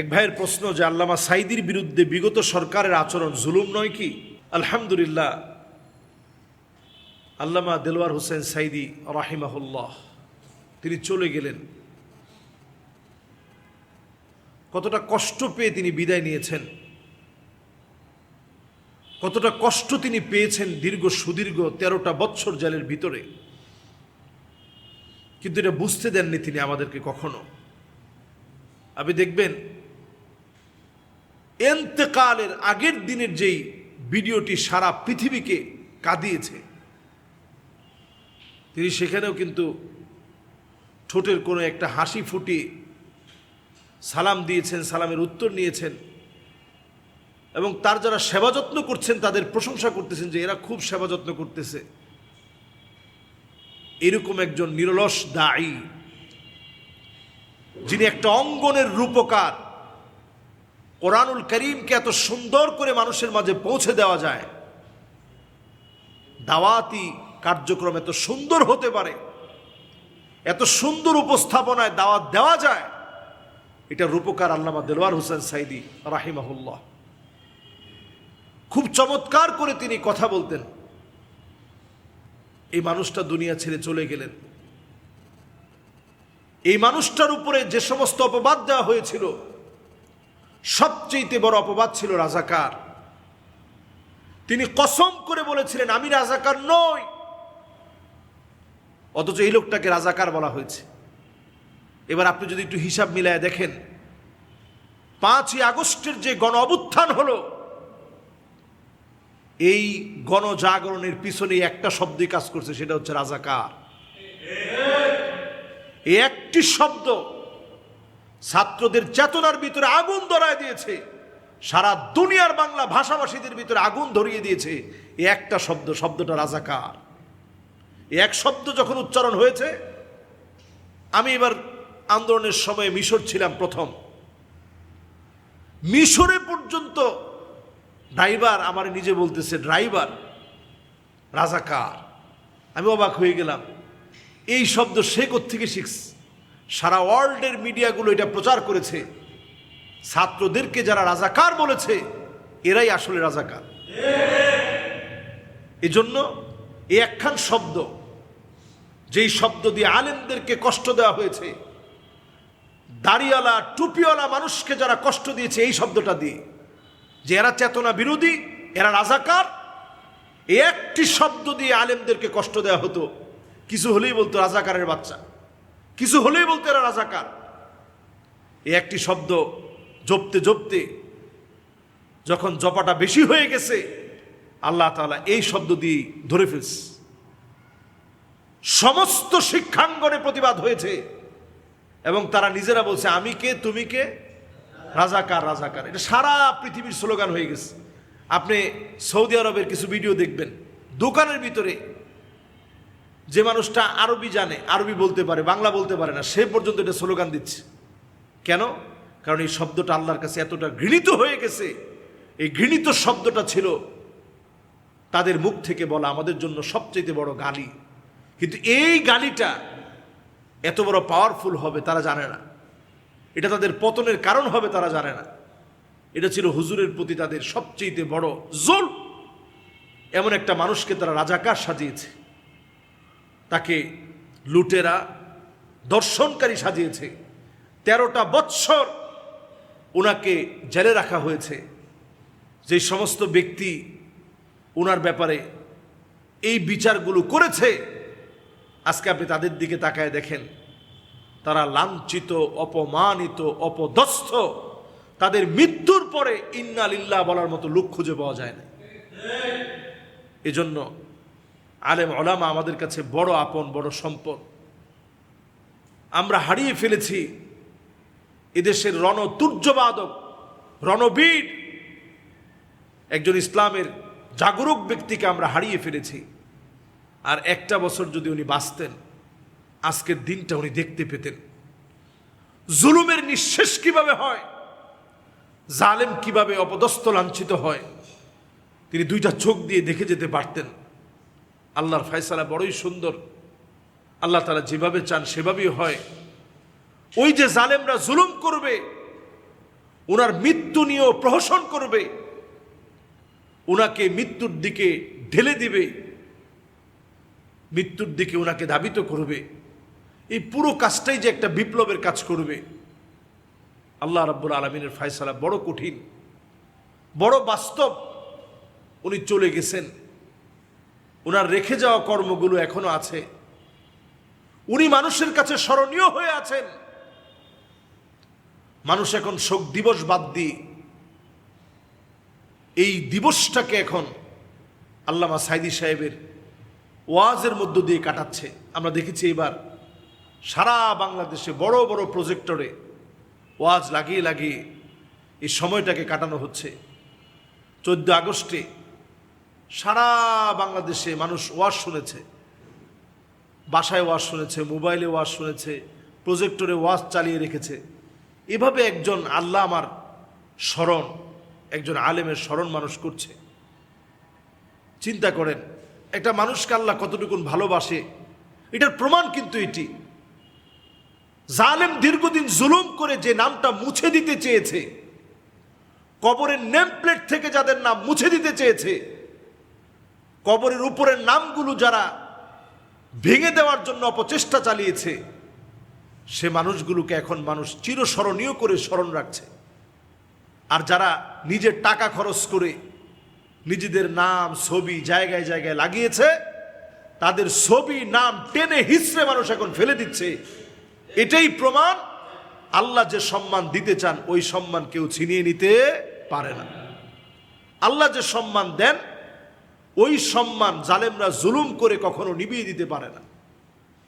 এক ভাইয়ের প্রশ্ন যে আল্লামা সাঈদীর বিরুদ্ধে বিগত সরকারের আচরণ জুলুম নয় কি? আলহামদুলিল্লাহ, আল্লামা দেলোয়ার হোসেন সাঈদী রাহিমাহুল্লাহ তিনি চলে গেলেন। কতটা কষ্ট পেয়ে তিনি বিদায় নিয়েছেন, কতটা কষ্ট তিনি পেয়েছেন সুদীর্ঘ 13টা বৎসর জেলের ভিতরে, কিন্তু এটা বুঝতে দেননি তিনি আমাদেরকে কখনো। আপনি দেখবেন ইন্তেকালের আগের দিনের যেই ভিডিওটি সারা পৃথিবীকে কাঁদিয়েছে, তিনি সেখানেও কিন্তু ঠোঁটের কোনো একটা হাসি ফুটিয়ে সালাম দিয়েছেন, সালামের উত্তর নিয়েছেন এবং তার যারা সেবা যত্ন করছেন তাদের প্রশংসা করতেছেন যে এরা খুব সেবা যত্ন করতেছে। এরকম একজন নিরলস দায়ী, যিনি একটা অঙ্গনের রূপকার, কোরআনুল কারীমকে এত সুন্দর করে মানুষের মাঝে পৌঁছে দেওয়া যায়, দাওয়াতি কার্যক্রম এত সুন্দর হতে পারে, এত সুন্দর উপস্থাপনায় দাওয়াত দেওয়া যায়, এটা রূপকার আল্লামা দেলোয়ার হোসেন সাঈদী রাহিমাহুল্লাহ। খুব চমৎকার করে তিনি কথা বলতেন। এই মানুষটা দুনিয়া ছেড়ে চলে গেলেন। এই মানুষটার উপরে যে সমস্ত অপবাদ দেওয়া হয়েছিল, সবচেয়ে বড় অপবাদ ছিল রাজাকার। তিনি কসম করে বলেছিলেন আমি রাজাকার নই, অথচ এই লোকটাকে রাজাকার বলা হয়েছে। এবার আপনি যদি একটু হিসাব মিলায় দেখেন, 5ই আগস্টের যে গণ অভ্যুত্থান হলো, এই গণজাগরণের পিছনে একটা শব্দই কাজ করছে, সেটা হচ্ছে রাজাকার। এই একটি শব্দ ছাত্রদের চেতনার ভিতরে আগুন ধরায় দিয়েছে, সারা দুনিয়ার বাংলা ভাষাভাষীদের ভিতরে আগুন ধরিয়ে দিয়েছে। এই একটা শব্দ, শব্দটা রাজাকার। এক শব্দ যখন উচ্চারণ হয়েছে, আমি এবার আন্দোলনের সময় মিশর ছিলাম প্রথম, মিশরে পর্যন্ত ড্রাইভার আমার নিজে বলতেছে ড্রাইভার রাজাকার। আমি অবাক হয়ে গেলাম, এই শব্দ সে কোত্থেকে শিখছে? সারা ওয়ার্ল্ডের মিডিয়াগুলো এটা প্রচার করেছে, ছাত্রদেরকে যারা রাজাকার বলেছে এরাই আসলে রাজাকার। এজন্য এই একখান শব্দ, যেই শব্দ দিয়ে আলেমদেরকে কষ্ট দেওয়া হয়েছে, দাড়িওয়ালা টুপিওয়ালা মানুষকে যারা কষ্ট দিয়েছে এই শব্দটা দিয়ে, যে এরা চেতনা বিরোধী, এরা রাজাকার, এই একটি শব্দ দিয়ে আলেমদেরকে কষ্ট দেওয়া হতো। কিছু হলেই বলতো রাজাকারের বাচ্চা, কিছু হলেই বলতো এরা রাজাকার। এই একটি শব্দ জপতে জপতে যখন জপাটা বেশি হয়ে গেছে, আল্লাহ তাআলা এই শব্দ দিয়ে ধরে ফেলছে। সমস্ত শিক্ষাঙ্গনে প্রতিবাদ হয়েছে এবং তারা নিজেরা বলছে আমি কে, তুমি কে, রাজাকার রাজাকার। এটা সারা পৃথিবীর স্লোগান হয়ে গেছে। আপনি সৌদি আরবের কিছু ভিডিও দেখবেন, দোকানের ভিতরে যে মানুষটা আরবি জানে, আরবি বলতে পারে, বাংলা বলতে পারে না, সে পর্যন্ত এটা স্লোগান দিচ্ছে। কেন? কারণ এই শব্দটা আল্লাহর কাছে এতটা ঘৃণিত হয়ে গেছে। এই ঘৃণিত শব্দটা ছিল তাদের মুখ থেকে বলা আমাদের জন্য সবচেয়ে বড় গালি। কিন্তু এই গালিটা এত বড় পাওয়ারফুল হবে তারা জানে না, এটা তাদের পতনের কারণ হবে তারা জানে না। এটা ছিল হুজুরের প্রতি তাদের সবচেয়ে বড় জুলম। এমন একটা মানুষকে তারা রাজাকার সাজিয়েছে, তাকে লুটেরা দর্শনকারী সাজিয়েছে। 13টা বৎসর ওনাকে জেলে রাখা হয়েছে। যে সমস্ত ব্যক্তি ওনার ব্যাপারে এই বিচারগুলো করেছে, আজকে আপনি তাদের দিকে তাকায় দেখেন, তারা লাঞ্ছিত, অপমানিত, অপদস্থ। তাদের মৃত্যুর পরে ইন্না লিল্লাহ বলার মতো লোক খুঁজে পাওয়া যায় না। এজন্য আলেম ওলামা আমাদের কাছে বড় আপন, বড় সম্পদ। আমরা হারিয়ে ফেলেছি এদেশের রণতুর্যবাদক, রণবীর, একজন ইসলামের জাগরুক ব্যক্তিকে আমরা হারিয়ে ফেলেছি। আর একটা বছর যদি উনি বাঁচতেন, আজকের দিনটা উনি দেখতে পেতেন। জুলুমের নিঃশেষ কিভাবে হয়, জালেম কিভাবে অপদস্থ লাঞ্ছিত হয়, তিনি 2টা চোখ দিয়ে দেখে যেতে পারতেন। আল্লাহর ফয়সালা বড়ই সুন্দর, আল্লাহ তাআলা যেভাবে চান সেভাবেই হয়। ওই যে জালেমরা জুলুম করবে, ওনার মৃত্যু নিয়েও প্রহসন করবে, ওনাকে মৃত্যুর দিকে ঢেলে দিবে, মৃত্যুর দিকে ওনাকে ধাবিত করবে। এই পুরো কাজটাই যে একটা বিপ্লবের কাজ করবে। আল্লাহ রাব্বুল আলামিনের ফয়সালা বড় কঠিন, বড় বাস্তব। উনি চলে গেছেন, ওনার রেখে যাওয়া কর্মগুলো এখনো আছে। উনি মানুষের কাছে স্মরণীয় হয়ে আছেন। মানুষ এখন শোক দিবস বাদ দিয়ে এই দিবসটাকে এখন আল্লামা সাইদি সাহেবের ওয়াজের মধ্য দিয়ে কাটাচ্ছে। আমরা দেখেছি এবার সারা বাংলাদেশে বড় বড় প্রজেক্টরে ওয়াজ লাগিয়ে লাগিয়ে এই সময়টাকে কাটানো হচ্ছে। 14 আগস্টে সারা বাংলাদেশে মানুষ ওয়াজ শুনেছে, বাসায় ওয়াজ শুনেছে, মোবাইলে ওয়াজ শুনেছে, প্রজেক্টরে ওয়াজ চালিয়ে রেখেছে। এভাবে একজন আল্লাহ আমার স্মরণ, একজন আলেমের স্মরণ মানুষ করছে। চিন্তা করেন একটা মানুষকে আল্লাহ কতটুকু ভালোবাসে, এটার প্রমাণ কিন্তু এটি। জালেম দীর্ঘদিন জুলুম করে যে নামটা মুছে দিতে চেয়েছে, কবরের নেম প্লেট থেকে যাদের নাম মুছে দিতে চেয়েছে, কবরের উপরের নামগুলো যারা ভেঙে দেওয়ার জন্য অপচেষ্টা চালিয়েছে, সে মানুষগুলোকে এখন মানুষ চিরস্মরণীয় করে স্মরণ রাখছে। আর যারা নিজের টাকা খরচ করে নিজেদের নাম ছবি জায়গায় জায়গায় লাগিয়েছে, তাদের ছবি নাম টেনে হিসড়ে মানুষ এখন ফেলে দিচ্ছে। এটাই প্রমাণ আল্লাহ যে সম্মান দিতে চান ওই সম্মান কেউ ছিনিয়ে নিতে পারে না। আল্লাহ যে সম্মান দেন ওই সম্মান জালেমরা জুলুম করে কখনো নিভিয়ে দিতে পারে না।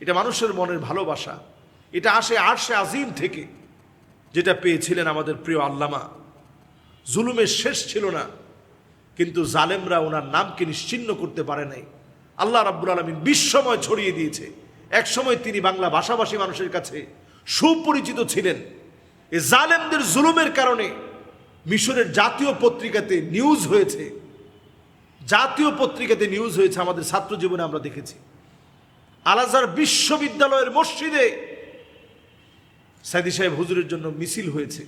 এটা মানুষের মনের ভালোবাসা, এটা আসে আরশে আজিম থেকে, যেটা পেয়েছিলেন আমাদের প্রিয় আল্লামা। জুলুমের শেষ ছিল না, কিন্তু জালেমরা ওনার নামকে নিশ্চিহ্ন করতে পারে নাই। আল্লাহ রাব্বুল আলামিন বিশ্বময় ছড়িয়ে দিয়েছে। এক সময় তিনি বাংলা ভাষাভাষী মানুষের কাছে সুপরিচিত ছিলেন। এই জালেমদের জুলুমের কারণে মিশরের জাতীয় পত্রিকাতে নিউজ হয়েছে, জাতীয় পত্রিকাতে নিউজ হয়েছে, আমাদের ছাত্র জীবনে আমরা দেখেছি। আল আজহার বিশ্ববিদ্যালয়ের মসজিদে সাইদি সাহেব হুজুরের জন্য মিছিল হয়েছে।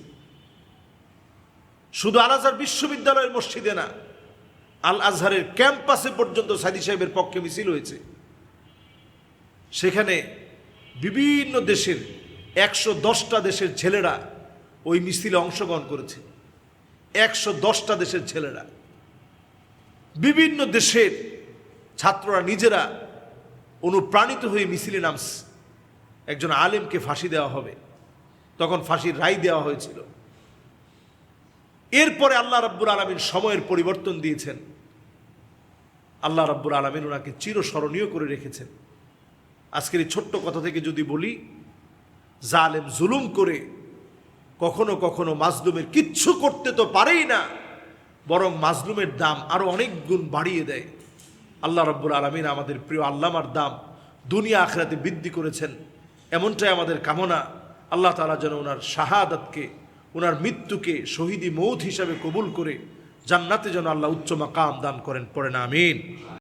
শুধু আল আজহার বিশ্ববিদ্যালয়ের মসজিদে না, আল আজহারের ক্যাম্পাসে পর্যন্ত সাইদি সাহেবের পক্ষে মিছিল হয়েছে। সেখানে বিভিন্ন দেশের 110টা দেশের ছেলেরা ওই মিছিলে অংশগ্রহণ করেছে। 110টা দেশের ছেলেরা, বিভিন্ন দেশের ছাত্ররা নিজেরা অনুপ্রাণিত হয়ে মিছিলে নামছে। একজন আলেমকে ফাঁসি দেওয়া হবে, তখন ফাঁসির রায় দেওয়া হয়েছিল। এরপরে আল্লাহ রাব্বুল আলামিন সময়ের পরিবর্তন দিয়েছেন। আল্লাহ রাব্বুল আলামিন ওনাকে চিরস্মরণীয় করে রেখেছেন। আজকের এই ছোট্ট কথা থেকে যদি বলি, জালেম জুলুম করে কখনো কখনো মাজলুমের কিচ্ছু করতে তো পারেই না, বরং মাজলুমের দাম আরো অনেক গুণ বাড়িয়ে দেয়। আল্লাহ রাব্বুল আলামিন আমাদের প্রিয় আল্লামার দাম দুনিয়া আখিরাতে বৃদ্ধি করেছেন, এমনটাই আমাদের কামনা। আল্লাহ তাআলা যেন ওনার শাহাদাতকে, ওনার মৃত্যুকে শহীদি মৌত হিসাবে কবুল করে জান্নাতে যেন আল্লাহ উচ্চ মাকাম দান করেন। পড়েন আমিন।